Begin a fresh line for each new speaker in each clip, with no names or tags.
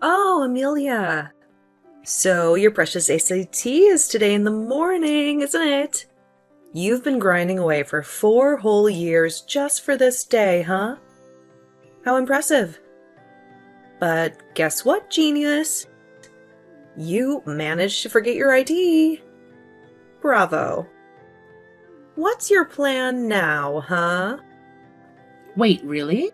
Oh, Amelia. So your precious SAT is today in the morning, isn't it? You've been grinding away for 4 whole years just for this day, huh? How impressive. But guess what, genius? You managed to forget your ID. Bravo. What's your plan now, huh?
Wait, really?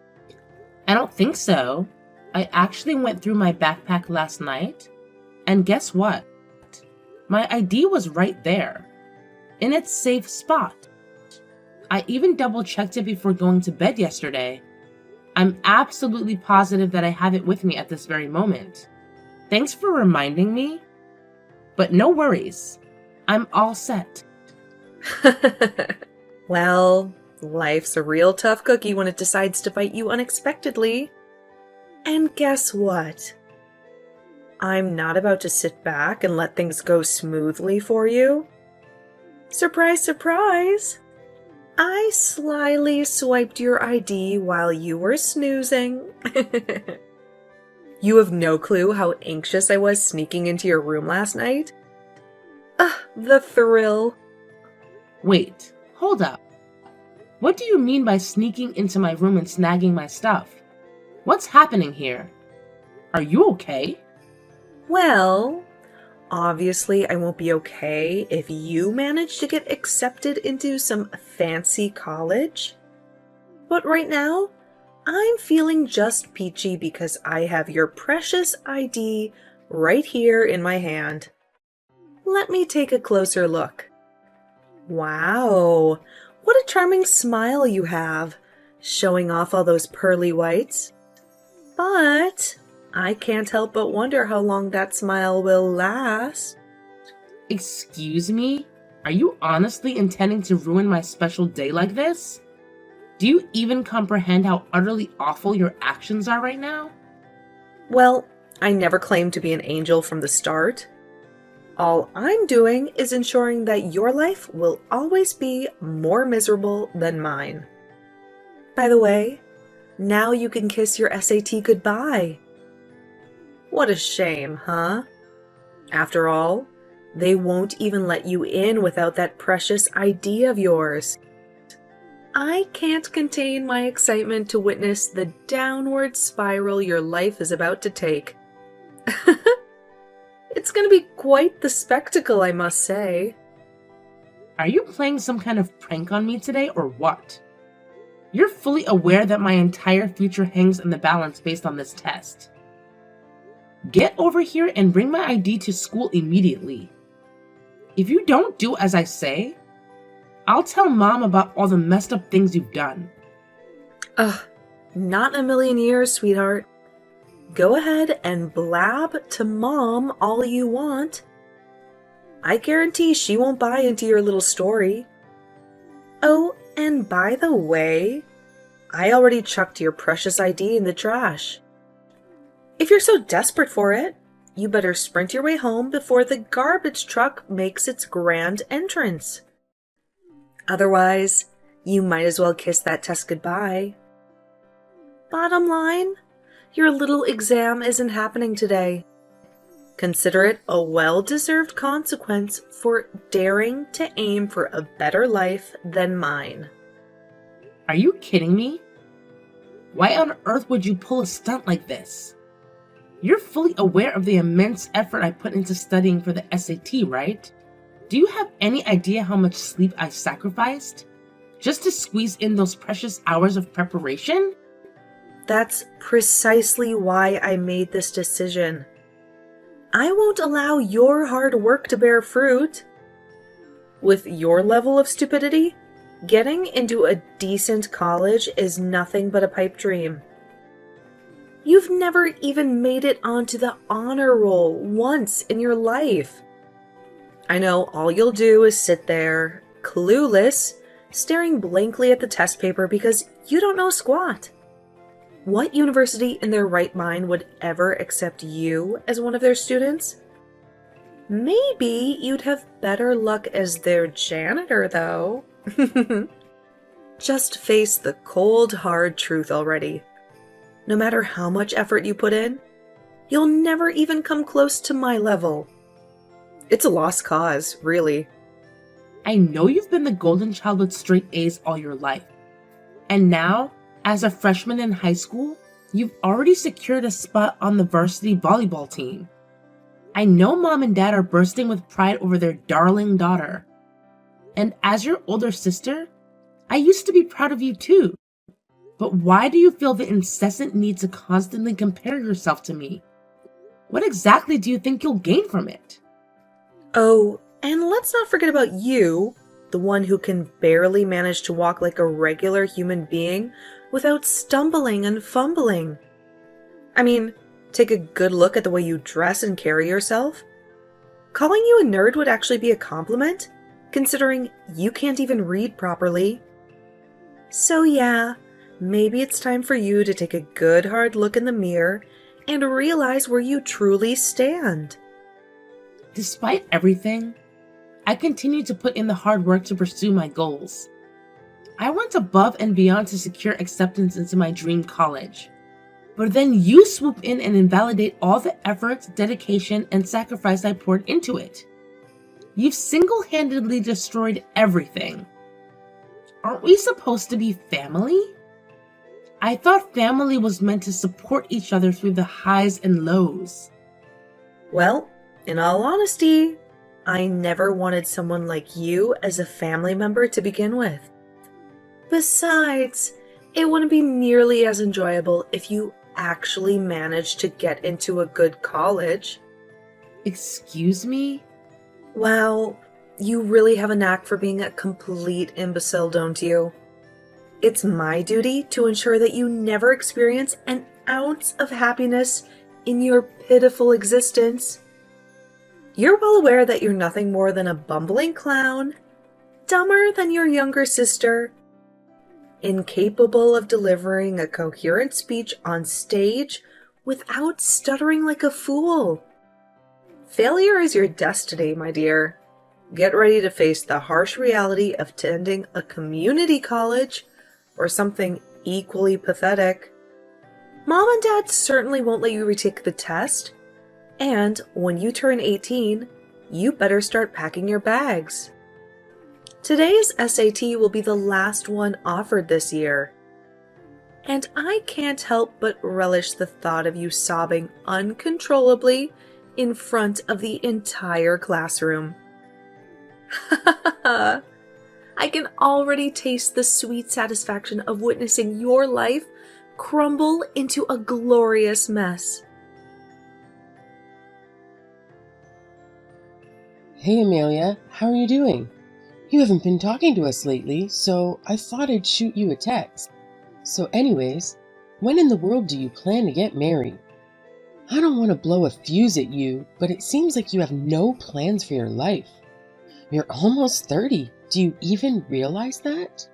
I don't think so. I actually went through my backpack last night, and guess what? My ID was right there, in its safe spot. I even double-checked it before going to bed yesterday. I'm absolutely positive that I have it with me at this very moment. Thanks for reminding me, but no worries. I'm all set.
Well, life's a real tough cookie when it decides to fight you unexpectedly. And guess what? I'm not about to sit back and let things go smoothly for you. Surprise, surprise! I slyly swiped your ID while you were snoozing. You have no clue how anxious I was sneaking into your room last night? The thrill.
Wait, hold up. What do you mean by sneaking into my room and snagging my stuff? What's happening here? Are you okay?
Well, obviously I won't be okay if you manage to get accepted into some fancy college. But right now, I'm feeling just peachy because I have your precious ID right here in my hand. Let me take a closer look. Wow, what a charming smile you have, showing off all those pearly whites. But I can't help but wonder how long that smile will last.
Excuse me? Are you honestly intending to ruin my special day like this? Do you even comprehend how utterly awful your actions are right now?
Well, I never claimed to be an angel from the start. All I'm doing is ensuring that your life will always be more miserable than mine. By the way, now you can kiss your SAT goodbye. What a shame, huh? After all, they won't even let you in without that precious ID of yours. I can't contain my excitement to witness the downward spiral your life is about to take. It's going to be quite the spectacle, I must say.
Are you playing some kind of prank on me today or what? You're fully aware that my entire future hangs in the balance based on this test. Get over here and bring my ID to school immediately. If you don't do as I say, I'll tell Mom about all the messed up things you've done.
Not in a million years, sweetheart. Go ahead and blab to Mom all you want. I guarantee she won't buy into your little story. Oh, and by the way, I already chucked your precious ID in the trash. If you're so desperate for it, you better sprint your way home before the garbage truck makes its grand entrance. Otherwise, you might as well kiss that test goodbye. Bottom line, your little exam isn't happening today. Consider it a well-deserved consequence for daring to aim for a better life than mine.
Are you kidding me? Why on earth would you pull a stunt like this? You're fully aware of the immense effort I put into studying for the SAT, right? Do you have any idea how much sleep I sacrificed just to squeeze in those precious hours of preparation?
That's precisely why I made this decision. I won't allow your hard work to bear fruit. With your level of stupidity, getting into a decent college is nothing but a pipe dream. You've never even made it onto the honor roll once in your life. I know all you'll do is sit there, clueless, staring blankly at the test paper because you don't know squat. What university in their right mind would ever accept you as one of their students? Maybe you'd have better luck as their janitor, though. Just face the cold, hard truth already. No matter how much effort you put in, You'll never even come close to my level. It's a lost cause, really.
I know you've been the golden child with straight A's all your life. And now, as a freshman in high school, you've already secured a spot on the varsity volleyball team. I know mom and dad are bursting with pride over their darling daughter. And as your older sister, I used to be proud of you too. But why do you feel the incessant need to constantly compare yourself to me? What exactly do you think you'll gain from it?
Oh, and let's not forget about you, the one who can barely manage to walk like a regular human being without stumbling and fumbling. I mean, take a good look at the way you dress and carry yourself. Calling you a nerd would actually be a compliment, considering you can't even read properly. So yeah, maybe it's time for you to take a good hard look in the mirror and realize where you truly stand.
Despite everything, I continue to put in the hard work to pursue my goals. I went above and beyond to secure acceptance into my dream college. But then you swoop in and invalidate all the effort, dedication, and sacrifice I poured into it. You've single-handedly destroyed everything. Aren't we supposed to be family? I thought family was meant to support each other through the highs and lows.
Well, in all honesty, I never wanted someone like you as a family member to begin with. Besides, it wouldn't be nearly as enjoyable if you actually managed to get into a good college.
Excuse me?
Wow, you really have a knack for being a complete imbecile, don't you? It's my duty to ensure that you never experience an ounce of happiness in your pitiful existence. You're well aware that you're nothing more than a bumbling clown, dumber than your younger sister, incapable of delivering a coherent speech on stage without stuttering like a fool. Failure is your destiny, my dear. Get ready to face the harsh reality of attending a community college or something equally pathetic. Mom and Dad certainly won't let you retake the test, and when you turn 18, you better start packing your bags. Today's SAT will be the last one offered this year, and I can't help but relish the thought of you sobbing uncontrollably in front of the entire classroom. I can already taste the sweet satisfaction of witnessing your life crumble into a glorious mess.
Hey Amelia, how are you doing? You haven't been talking to us lately, so I thought I'd shoot you a text. So anyways, when in the world do you plan to get married? I don't want to blow a fuse at you, but it seems like you have no plans for your life. You're almost 30. Do you even realize that?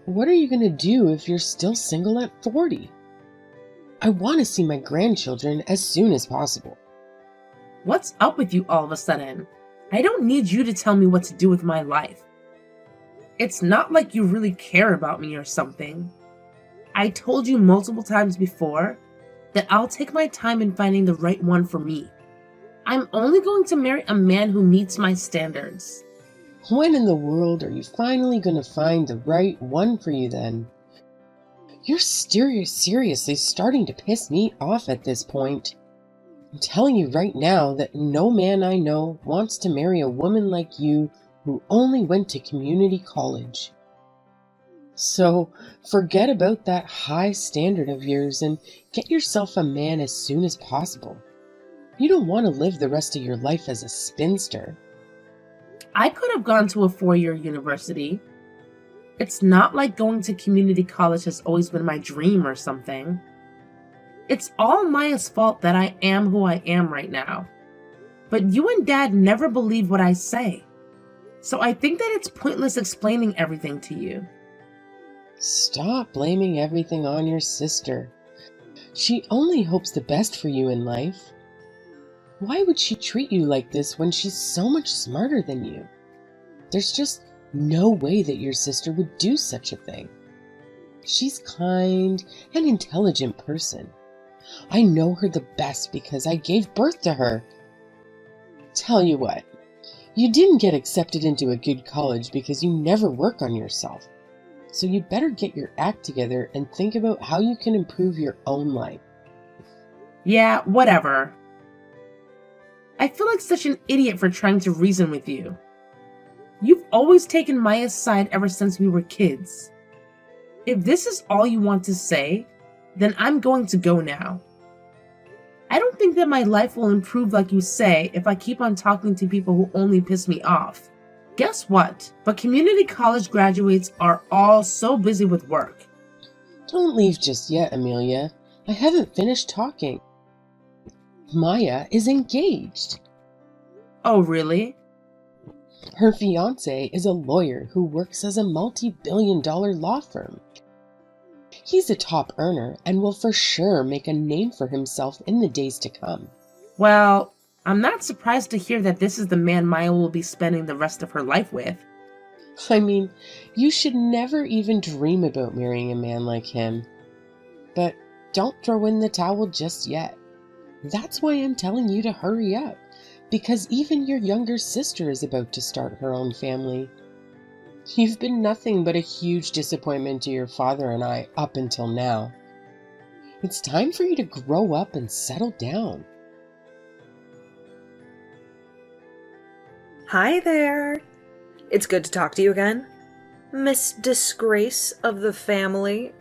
What are you going to do if you're still single at 40? I want to see my grandchildren as soon as possible.
What's up with you all of a sudden? I don't need you to tell me what to do with my life. It's not like you really care about me or something. I told you multiple times before that I'll take my time in finding the right one for me. I'm only going to marry a man who meets my standards.
When in the world are you finally going to find the right one for you then? You're seriously starting to piss me off at this point. I'm telling you right now that no man I know wants to marry a woman like you who only went to community college. So forget about that high standard of yours and get yourself a man as soon as possible. You don't want to live the rest of your life as a spinster.
I could have gone to a 4-year university. It's not like going to community college has always been my dream or something. It's all Maya's fault that I am who I am right now. But you and Dad never believe what I say. So I think that it's pointless explaining everything to you.
Stop blaming everything on your sister. She only hopes the best for you in life. Why would she treat you like this when she's so much smarter than you? There's just no way that your sister would do such a thing. She's kind and intelligent person. I know her the best because I gave birth to her. Tell you what, you didn't get accepted into a good college because you never work on yourself. So you better get your act together and think about how you can improve your own life.
Yeah, whatever. I feel like such an idiot for trying to reason with you. You've always taken Maya's side ever since we were kids. If this is all you want to say, then I'm going to go now. I don't think that my life will improve like you say if I keep on talking to people who only piss me off. Guess what? But community college graduates are all so busy with work.
Don't leave just yet, Amelia. I haven't finished talking. Maya is engaged.
Oh, really?
Her fiancé is a lawyer who works as a multi-billion-dollar law firm. He's a top earner and will for sure make a name for himself in the days to come.
Well, I'm not surprised to hear that this is the man Maya will be spending the rest of her life with.
I mean, you should never even dream about marrying a man like him. But don't throw in the towel just yet. That's why I'm telling you to hurry up, because even your younger sister is about to start her own family. You've been nothing but a huge disappointment to your father and I up until now. It's time for you to grow up and settle down.
Hi there. It's good to talk to you again, Miss Disgrace of the family.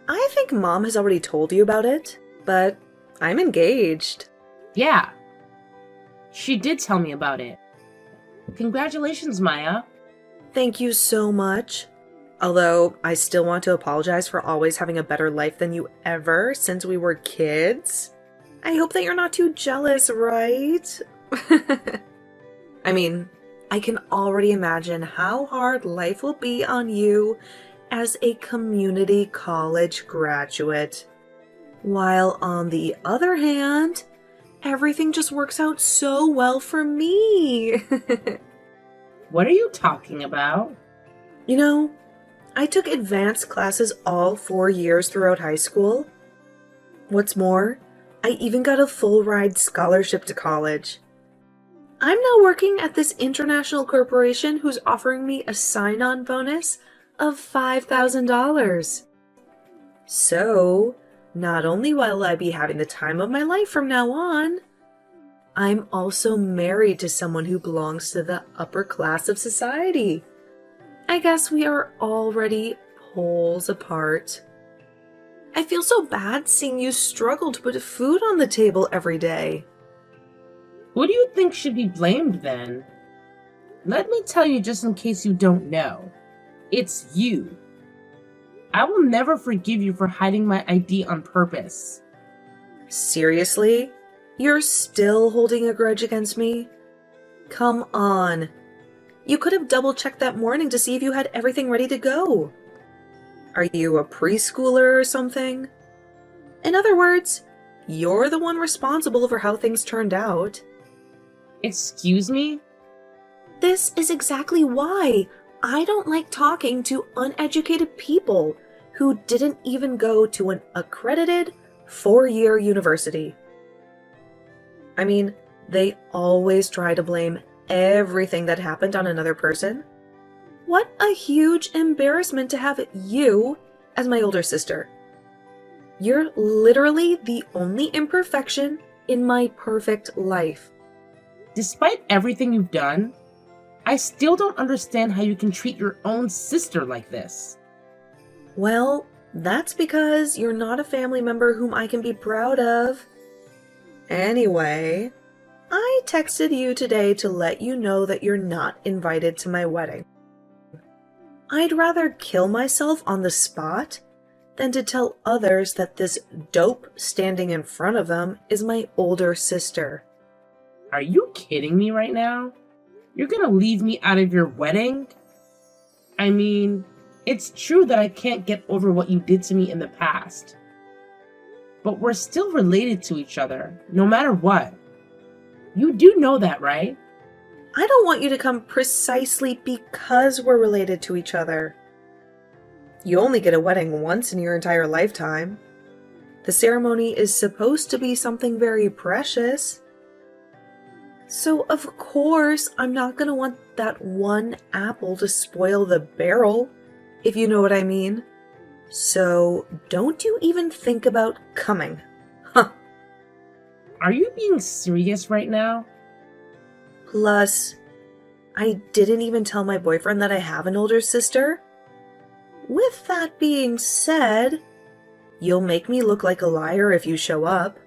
I think Mom has already told you about it, but I'm engaged.
Yeah. She did tell me about it. Congratulations, Maya.
Thank you so much. Although I still want to apologize for always having a better life than you ever since we were kids. I hope that you're not too jealous, right? I mean, I can already imagine how hard life will be on you as a community college graduate. While on the other hand, everything just works out so well for me.
What are you talking about?
You know, I took advanced classes all 4 years throughout high school. What's more, I even got a full ride scholarship to college. I'm now working at this international corporation who's offering me a sign-on bonus of $5,000. So, not only will I be having the time of my life from now on, I'm also married to someone who belongs to the upper class of society. I guess we are already poles apart. I feel so bad seeing you struggle to put food on the table every day.
Who do you think should be blamed then? Let me tell you just in case you don't know. It's you. I will never forgive you for hiding my ID on purpose.
Seriously? You're still holding a grudge against me? Come on. You could have double-checked that morning to see if you had everything ready to go. Are you a preschooler or something? In other words, you're the one responsible for how things turned out.
Excuse me?
This is exactly why I don't like talking to uneducated people who didn't even go to an accredited 4-year university. I mean, they always try to blame everything that happened on another person. What a huge embarrassment to have you as my older sister. You're literally the only imperfection in my perfect life.
Despite everything you've done, I still don't understand how you can treat your own sister like this.
Well, that's because you're not a family member whom I can be proud of. Anyway, I texted you today to let you know that you're not invited to my wedding. I'd rather kill myself on the spot than to tell others that this dope standing in front of them is my older sister.
Are you kidding me right now? You're gonna leave me out of your wedding? I mean, it's true that I can't get over what you did to me in the past. But we're still related to each other, no matter what. You do know that, right?
I don't want you to come precisely because we're related to each other. You only get a wedding once in your entire lifetime. The ceremony is supposed to be something very precious. So of course, I'm not gonna want that one apple to spoil the barrel, if you know what I mean. So don't you even think about coming. Huh.
Are you being serious right now?
Plus, I didn't even tell my boyfriend that I have an older sister. With that being said, you'll make me look like a liar if you show up.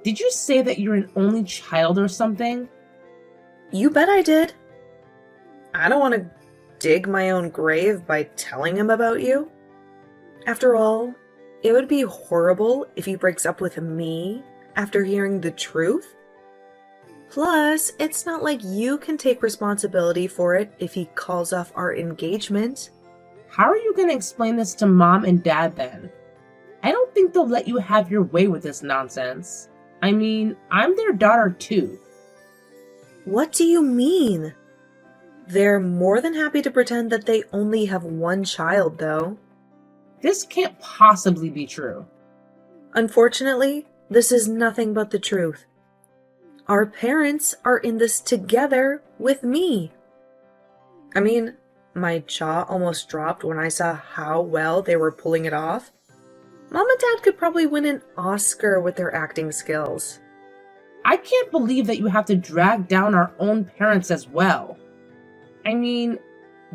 Did you say that you're an only child or something?
You bet I did. I don't want to dig my own grave by telling him about you. After all, it would be horrible if he breaks up with me after hearing the truth. Plus, it's not like you can take responsibility for it if he calls off our engagement.
How are you going to explain this to Mom and Dad then? I don't think they'll let you have your way with this nonsense. I mean, I'm their daughter too.
What do you mean? They're more than happy to pretend that they only have one child, though.
This can't possibly be true.
Unfortunately, this is nothing but the truth. Our parents are in this together with me. I mean, my jaw almost dropped when I saw how well they were pulling it off. Mom and Dad could probably win an Oscar with their acting skills.
I can't believe that you have to drag down our own parents as well. I mean,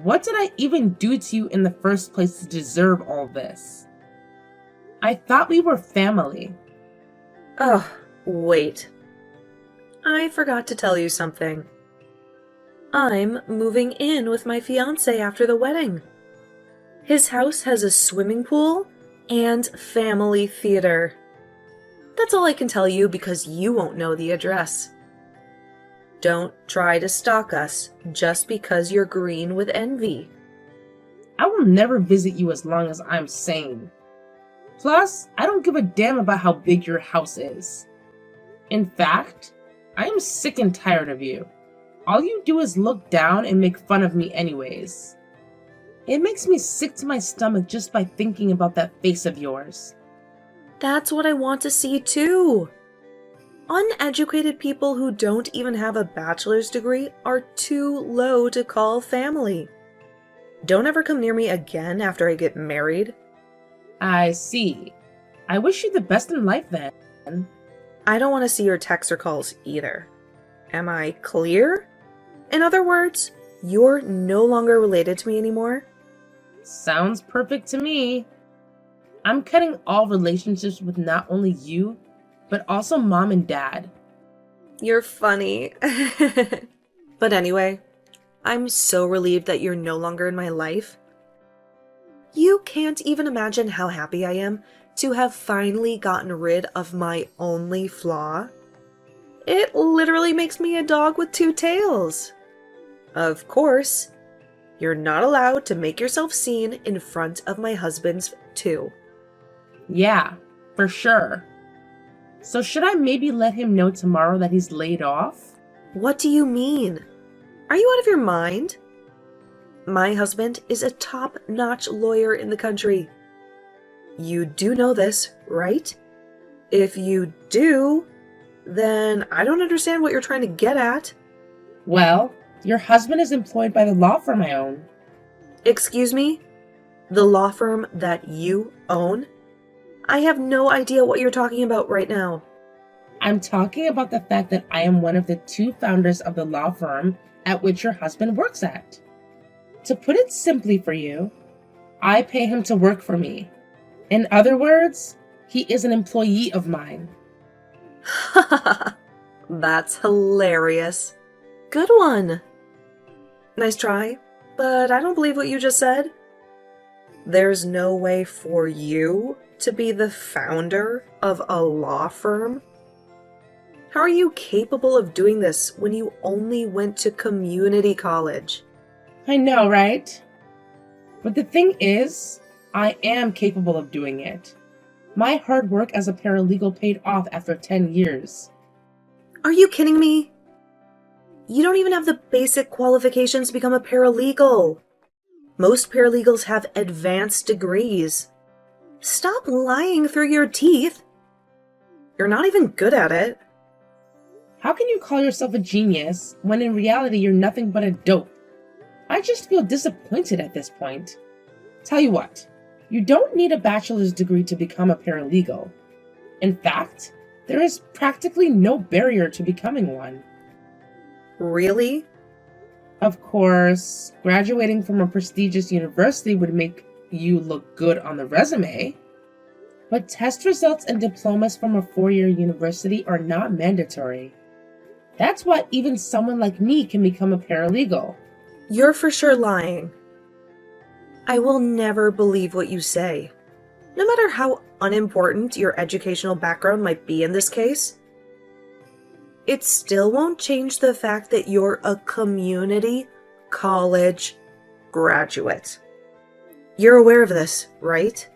what did I even do to you in the first place to deserve all this? I thought we were family.
Oh, wait. I forgot to tell you something. I'm moving in with my fiancé after the wedding. His house has a swimming pool and family theater. That's all I can tell you because you won't know the address. Don't try to stalk us just because you're green with envy.
I will never visit you as long as I'm sane. Plus, I don't give a damn about how big your house is. In fact, I am sick and tired of you. All you do is look down and make fun of me anyways. It makes me sick to my stomach just by thinking about that face of yours.
That's what I want to see too. Uneducated people who don't even have a bachelor's degree are too low to call family. Don't ever come near me again after I get married.
I see. I wish you the best in life then.
I don't want to see your texts or calls either. Am I clear? In other words, you're no longer related to me anymore?
Sounds perfect to me. I'm cutting all relationships with not only you, but also Mom and Dad.
You're funny. But anyway, I'm so relieved that you're no longer in my life. You can't even imagine how happy I am to have finally gotten rid of my only flaw. It literally makes me a dog with two tails. Of course, you're not allowed to make yourself seen in front of my husband's too.
Yeah, for sure. So should I maybe let him know tomorrow that he's laid off?
What do you mean? Are you out of your mind? My husband is a top-notch lawyer in the country. You do know this, right? If you do, then I don't understand what you're trying to get at.
Well, your husband is employed by the law firm I own.
Excuse me? The law firm that you own? I have no idea what you're talking about right now.
I'm talking about the fact that I am one of the two founders of the law firm at which your husband works at. To put it simply for you, I pay him to work for me. In other words, he is an employee of mine.
That's hilarious. Good one. Nice try, but I don't believe what you just said. There's no way for you to be the founder of a law firm? How are you capable of doing this when you only went to community college?
I know, right? But the thing is, I am capable of doing it. My hard work as a paralegal paid off after 10 years.
Are you kidding me? You don't even have the basic qualifications to become a paralegal. Most paralegals have advanced degrees. Stop lying through your teeth. You're not even good at it.
How can you call yourself a genius when in reality you're nothing but a dope? I just feel disappointed at this point. Tell you what, you don't need a bachelor's degree to become a paralegal. In fact, there is practically no barrier to becoming one.
Really?
Of course, graduating from a prestigious university would make you look good on the resume, but test results and diplomas from a 4-year university are not mandatory. That's why even someone like me can become a paralegal.
You're for sure lying. I will never believe what you say. No matter how unimportant your educational background might be in this case, it still won't change the fact that you're a community college graduate. You're aware of this, right?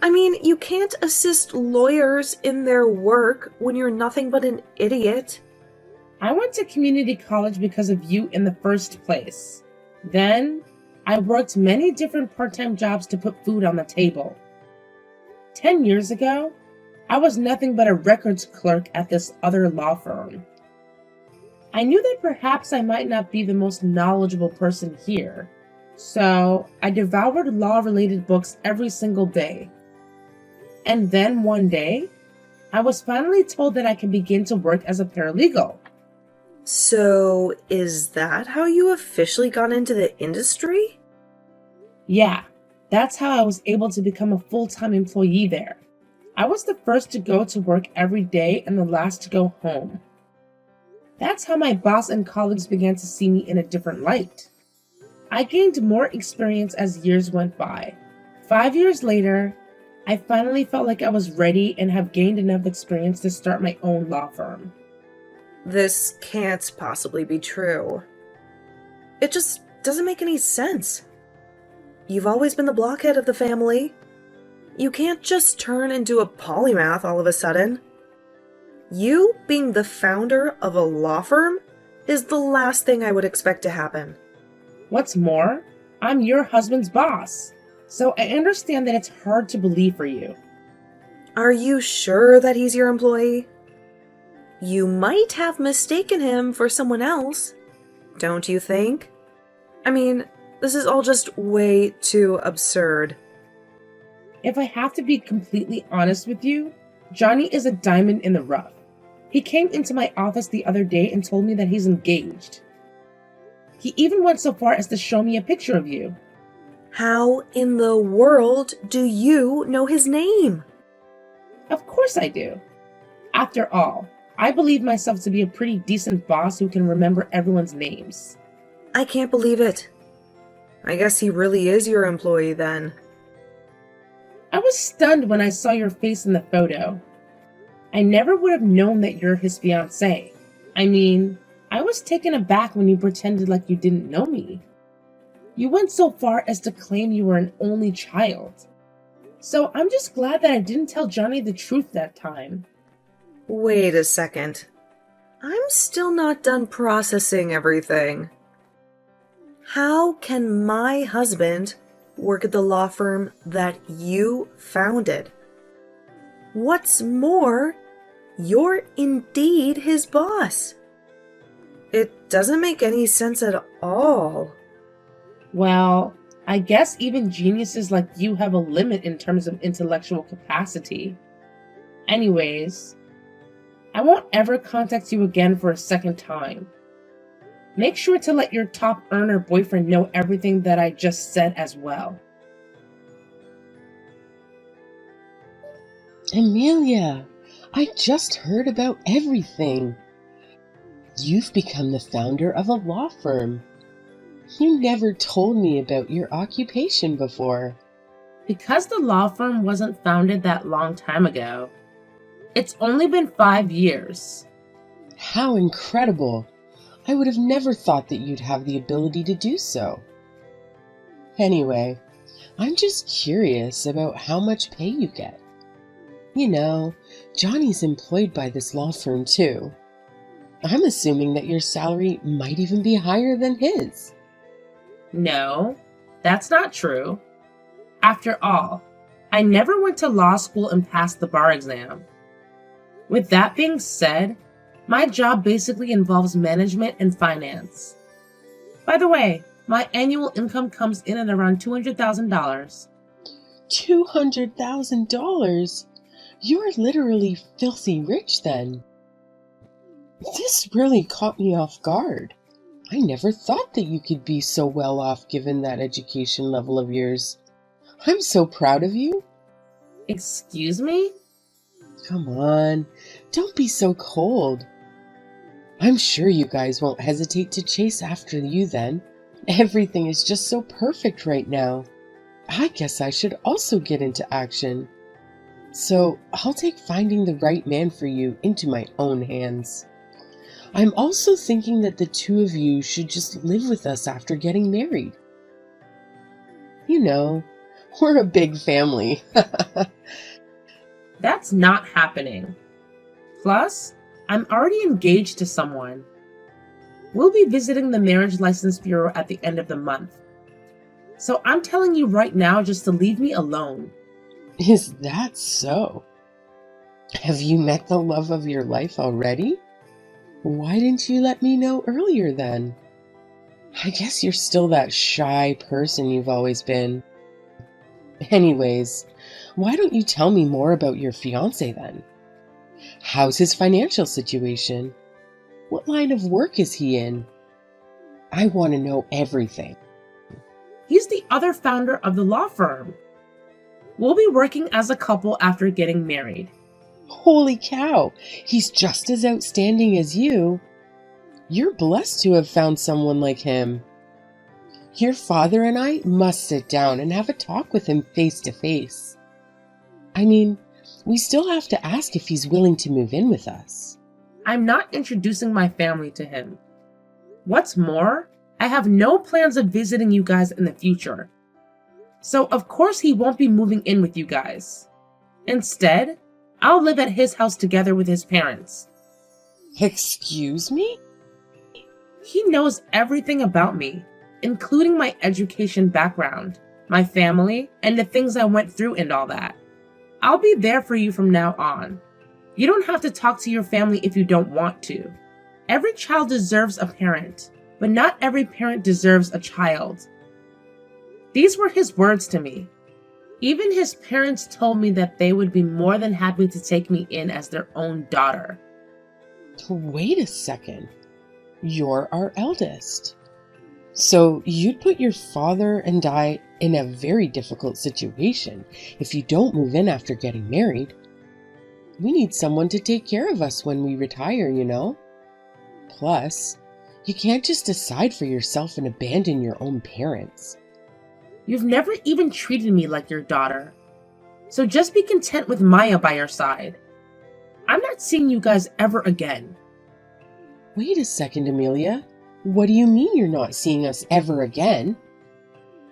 I mean, you can't assist lawyers in their work when you're nothing but an idiot.
I went to community college because of you in the first place. Then, I worked many different part-time jobs to put food on the table. 10 years ago, I was nothing but a records clerk at this other law firm. I knew that perhaps I might not be the most knowledgeable person here, so I devoured law-related books every single day. And then one day, I was finally told that I could begin to work as a paralegal.
So, is that how you officially got into the industry?
Yeah, that's how I was able to become a full-time employee there. I was the first to go to work every day and the last to go home. That's how my boss and colleagues began to see me in a different light. I gained more experience as years went by. 5 years later, I finally felt like I was ready and have gained enough experience to start my own law firm.
This can't possibly be true. It just doesn't make any sense. You've always been the blockhead of the family. You can't just turn into a polymath all of a sudden. You being the founder of a law firm is the last thing I would expect to happen.
What's more, I'm your husband's boss, so I understand that it's hard to believe for you.
Are you sure that he's your employee? You might have mistaken him for someone else, don't you think? I mean, this is all just way too absurd.
If I have to be completely honest with you, Johnny is a diamond in the rough. He came into my office the other day and told me that he's engaged. He even went so far as to show me a picture of you.
How in the world do you know his name?
Of course I do. After all, I believe myself to be a pretty decent boss who can remember everyone's names.
I can't believe it. I guess he really is your employee then.
I was stunned when I saw your face in the photo. I never would have known that you're his fiancée. I mean, I was taken aback when you pretended like you didn't know me. You went so far as to claim you were an only child. So I'm just glad that I didn't tell Johnny the truth that time.
Wait a second. I'm still not done processing everything. How can my husband work at the law firm that you founded? What's more, you're indeed his boss. It doesn't make any sense at all.
Well, I guess even geniuses like you have a limit in terms of intellectual capacity. Anyways, I won't ever contact you again for a second time. Make sure to let your top earner boyfriend know everything that I just said as well.
Amelia, I just heard about everything. You've become the founder of a law firm. You never told me about your occupation before.
Because the law firm wasn't founded that long time ago, it's only been 5 years.
How incredible! I would have never thought that you'd have the ability to do so. Anyway, I'm just curious about how much pay you get. You know, Johnny's employed by this law firm too. I'm assuming that your salary might even be higher than his.
No, that's not true. After all, I never went to law school and passed the bar exam. With that being said, my job basically involves management and finance. By the way, my annual income comes in at around $200,000.
$200,000? You're literally filthy rich then. This really caught me off guard. I never thought that you could be so well off given that education level of yours. I'm so proud of you.
Excuse me?
Come on, don't be so cold. I'm sure you guys won't hesitate to chase after you then. Everything is just so perfect right now. I guess I should also get into action. So I'll take finding the right man for you into my own hands. I'm also thinking that the two of you should just live with us after getting married. You know, we're a big family.
That's not happening. Plus, I'm already engaged to someone. We'll be visiting the Marriage License Bureau at the end of the month. So I'm telling you right now just to leave me alone.
Is that so? Have you met the love of your life already? Why didn't you let me know earlier then? I guess you're still that shy person you've always been. Anyways, why don't you tell me more about your fiancé then? How's his financial situation? What line of work is he in? I want to know everything.
He's the other founder of the law firm. We'll be working as a couple after getting married.
Holy cow, he's just as outstanding as you. You're blessed to have found someone like him. Your father and I must sit down and have a talk with him face to face. I mean, we still have to ask if he's willing to move in with us.
I'm not introducing my family to him. What's more, I have no plans of visiting you guys in the future. So of course he won't be moving in with you guys. Instead, I'll live at his house together with his parents.
Excuse me?
He knows everything about me, including my education background, my family, and the things I went through and all that. I'll be there for you from now on. You don't have to talk to your family if you don't want to. Every child deserves a parent, but not every parent deserves a child. These were his words to me. Even his parents told me that they would be more than happy to take me in as their own daughter.
Wait a second. You're our eldest. So you'd put your father and I in a very difficult situation if you don't move in after getting married. We need someone to take care of us when we retire, you know? Plus, you can't just decide for yourself and abandon your own parents.
You've never even treated me like your daughter. So just be content with Maya by your side. I'm not seeing you guys ever again.
Wait a second, Amelia. What do you mean you're not seeing us ever again?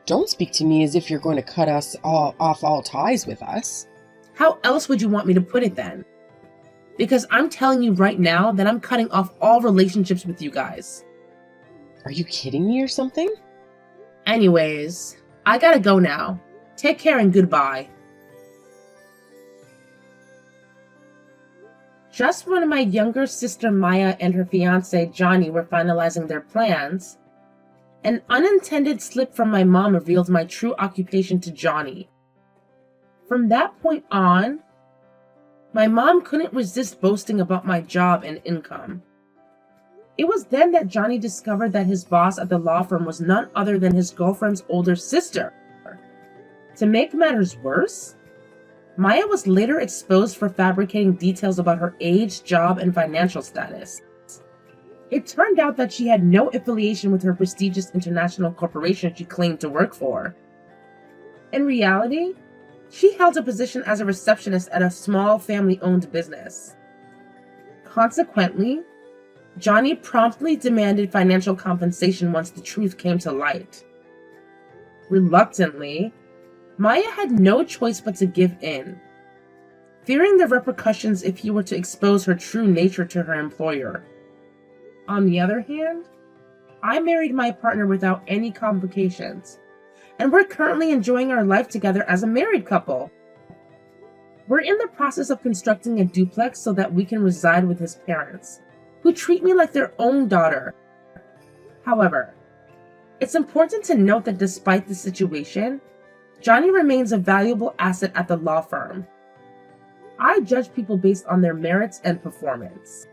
Don't speak to me as if you're going to cut us off all ties with us.
How else would you want me to put it then? Because I'm telling you right now that I'm cutting off all relationships with you guys.
Are you kidding me or something?
Anyways, I gotta go now. Take care and goodbye. Just when my younger sister Maya and her fiancé Johnny were finalizing their plans, an unintended slip from my mom revealed my true occupation to Johnny. From that point on, my mom couldn't resist boasting about my job and income. It was then that Johnny discovered that his boss at the law firm was none other than his girlfriend's older sister. To make matters worse, Maya was later exposed for fabricating details about her age, job, and financial status. It turned out that she had no affiliation with her prestigious international corporation she claimed to work for. In reality, she held a position as a receptionist at a small family-owned business. Consequently, Johnny promptly demanded financial compensation once the truth came to light. Reluctantly, Maya had no choice but to give in, fearing the repercussions if he were to expose her true nature to her employer. On the other hand, I married my partner without any complications, and we're currently enjoying our life together as a married couple. We're in the process of constructing a duplex so that we can reside with his parents, who treat me like their own daughter. However, it's important to note that despite the situation, Johnny remains a valuable asset at the law firm. I judge people based on their merits and performance.